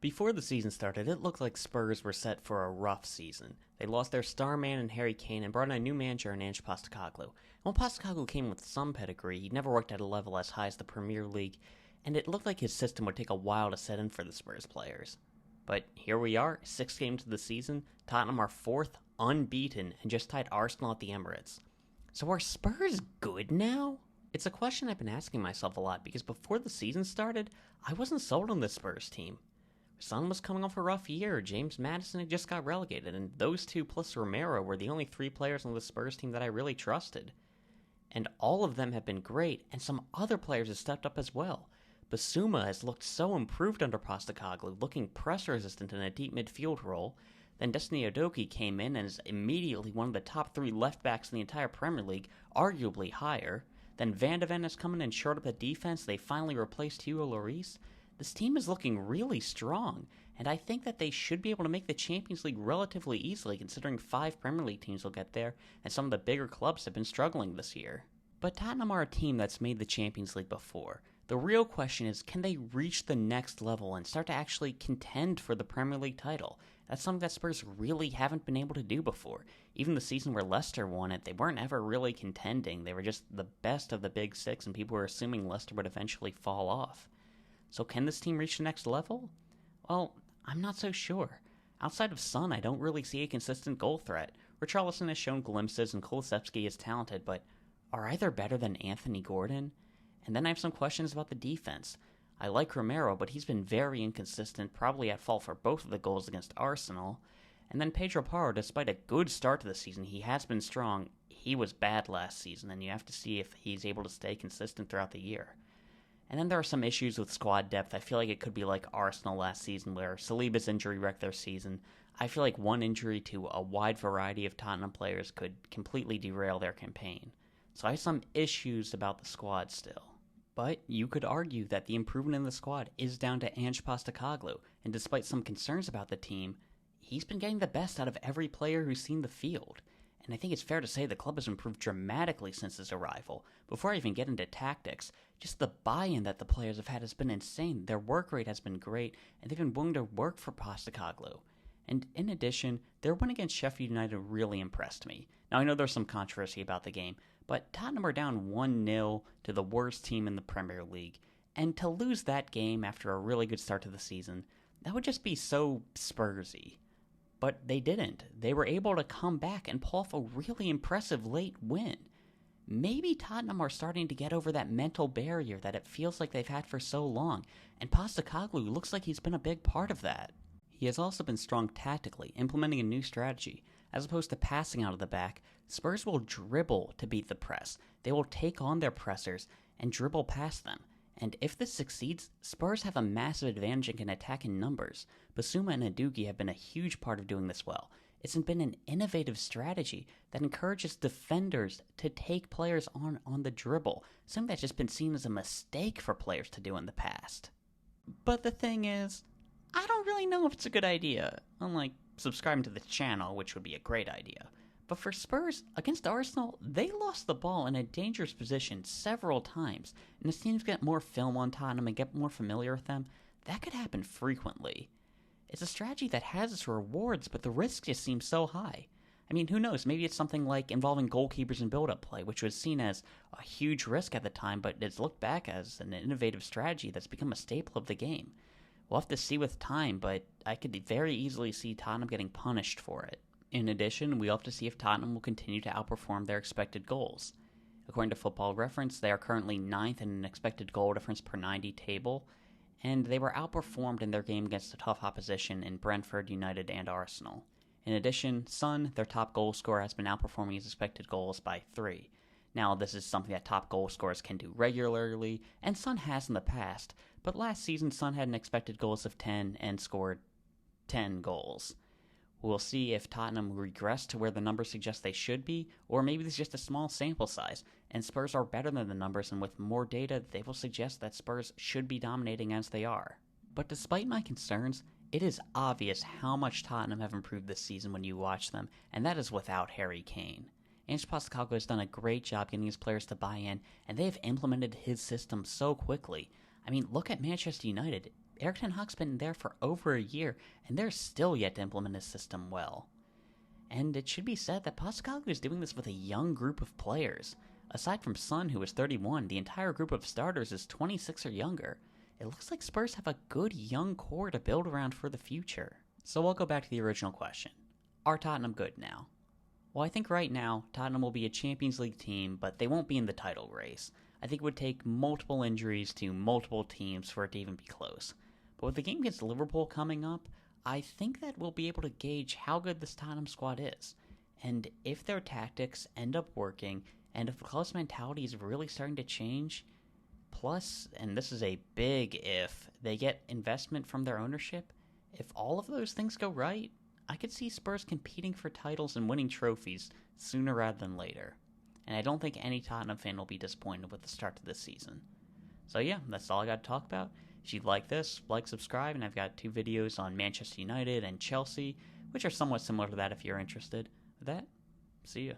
Before the season started, it looked like Spurs were set for a rough season. They lost their star man in Harry Kane and brought in a new manager in Ange Postecoglou. While Postecoglou came with some pedigree, he never worked at a level as high as the Premier League, and it looked like his system would take a while to set in for the Spurs players. But here we are, 6 games of the season, Tottenham are 4th, unbeaten, and just tied Arsenal at the Emirates. So are Spurs good now? It's a question I've been asking myself a lot because before the season started, I wasn't sold on this Spurs team. Son was coming off a rough year. James Maddison had just got relegated, and those two plus Romero were the only 3 players on the Spurs team that I really trusted. And all of them have been great, and some other players have stepped up as well. Basuma has looked so improved under Postecoglou, looking press resistant in a deep midfield role. Then Destiny Udogie came in and is immediately one of the top 3 left backs in the entire Premier League, arguably higher. Then Van de Ven has come in and shored up the defense. They finally replaced Hugo Lloris. This team is looking really strong, and I think that they should be able to make the Champions League relatively easily considering 5 Premier League teams will get there, and some of the bigger clubs have been struggling this year. But Tottenham are a team that's made the Champions League before. The real question is, can they reach the next level and start to actually contend for the Premier League title? That's something that Spurs really haven't been able to do before. Even the season where Leicester won it, they weren't ever really contending. They were just the best of the big 6, and people were assuming Leicester would eventually fall off. So can this team reach the next level? Well, I'm not so sure. Outside of Son, I don't really see a consistent goal threat. Richarlison has shown glimpses and Kulusevski is talented, but are either better than Anthony Gordon? And then I have some questions about the defense. I like Romero, but he's been very inconsistent, probably at fault for both of the goals against Arsenal. And then Pedro Porro, despite a good start to the season, he has been strong. He was bad last season, and you have to see if he's able to stay consistent throughout the year. And then there are some issues with squad depth. I feel like it could be like Arsenal last season where Saliba's injury wrecked their season. I feel like one injury to a wide variety of Tottenham players could completely derail their campaign. So I have some issues about the squad still. But you could argue that the improvement in the squad is down to Ange Postecoglou, and despite some concerns about the team, he's been getting the best out of every player who's seen the field. And I think it's fair to say the club has improved dramatically since his arrival. Before I even get into tactics, just the buy-in that the players have had has been insane. Their work rate has been great, and they've been willing to work for Postecoglou. And in addition, their win against Sheffield United really impressed me. Now I know there's some controversy about the game, but Tottenham are down 1-0 to the worst team in the Premier League. And to lose that game after a really good start to the season, that would just be so Spursy. But they didn't. They were able to come back and pull off a really impressive late win. Maybe Tottenham are starting to get over that mental barrier that it feels like they've had for so long, and Postecoglou looks like he's been a big part of that. He has also been strong tactically, implementing a new strategy. As opposed to passing out of the back, Spurs will dribble to beat the press. They will take on their pressers and dribble past them. And if this succeeds, Spurs have a massive advantage and can attack in numbers. Basuma and Udogie have been a huge part of doing this well. It's been an innovative strategy that encourages defenders to take players on the dribble, something that's just been seen as a mistake for players to do in the past. But the thing is, I don't really know if it's a good idea, unlike subscribing to the channel, which would be a great idea. But for Spurs, against Arsenal, they lost the ball in a dangerous position several times, and as teams get more film on Tottenham and get more familiar with them, that could happen frequently. It's a strategy that has its rewards, but the risk just seems so high. I mean, who knows, maybe it's something like involving goalkeepers in build-up play, which was seen as a huge risk at the time, but it's looked back as an innovative strategy that's become a staple of the game. We'll have to see with time, but I could very easily see Tottenham getting punished for it. In addition, we'll have to see if Tottenham will continue to outperform their expected goals. According to Football Reference, they are currently 9th in an expected goal difference per 90 table, and they were outperformed in their game against a tough opposition in Brentford, United, and Arsenal. In addition, Son, their top goal scorer, has been outperforming his expected goals by 3. Now, this is something that top goal scorers can do regularly, and Son has in the past, but last season Son had an expected goals of 10 and scored 10 goals. We'll see if Tottenham regress to where the numbers suggest they should be, or maybe there's just a small sample size, and Spurs are better than the numbers, and with more data, they will suggest that Spurs should be dominating as they are. But despite my concerns, it is obvious how much Tottenham have improved this season when you watch them, and that is without Harry Kane. Ange Postecoglou has done a great job getting his players to buy in, and they have implemented his system so quickly. I mean, look at Manchester United. Erik ten Hag's been there for over a year, and they're still yet to implement his system well. And it should be said that Postecoglou is doing this with a young group of players. Aside from Son, who is 31, the entire group of starters is 26 or younger. It looks like Spurs have a good young core to build around for the future. So we'll go back to the original question. Are Tottenham good now? Well, I think right now, Tottenham will be a Champions League team, but they won't be in the title race. I think it would take multiple injuries to multiple teams for it to even be close. But with the game against Liverpool coming up, I think that we'll be able to gauge how good this Tottenham squad is. And if their tactics end up working, and if the club's mentality is really starting to change, plus, and this is a big if, they get investment from their ownership, if all of those things go right, I could see Spurs competing for titles and winning trophies sooner rather than later. And I don't think any Tottenham fan will be disappointed with the start to this season. So yeah, that's all I got to talk about. If you like this, like, subscribe, and I've got 2 videos on Manchester United and Chelsea, which are somewhat similar to that if you're interested. With that, see ya.